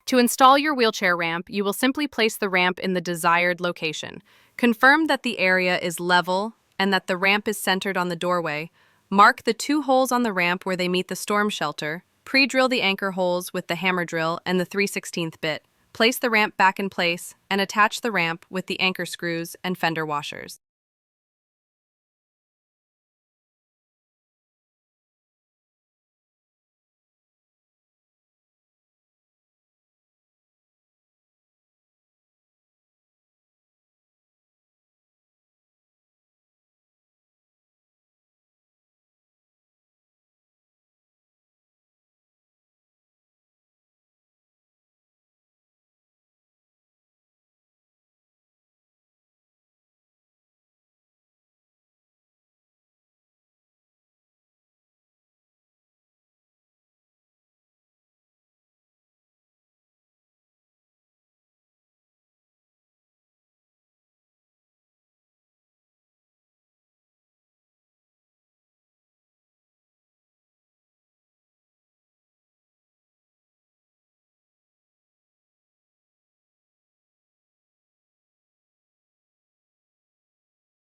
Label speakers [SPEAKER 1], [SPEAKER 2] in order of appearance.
[SPEAKER 1] To install your wheelchair ramp, you will simply place the ramp in the desired location. Confirm that the area is level and that the ramp is centered on the doorway. Mark the 2 holes on the ramp where they meet the storm shelter. Pre-drill the anchor holes with the hammer drill and the 3/16 bit. Place the ramp back in place and attach the ramp with the anchor screws and fender washers.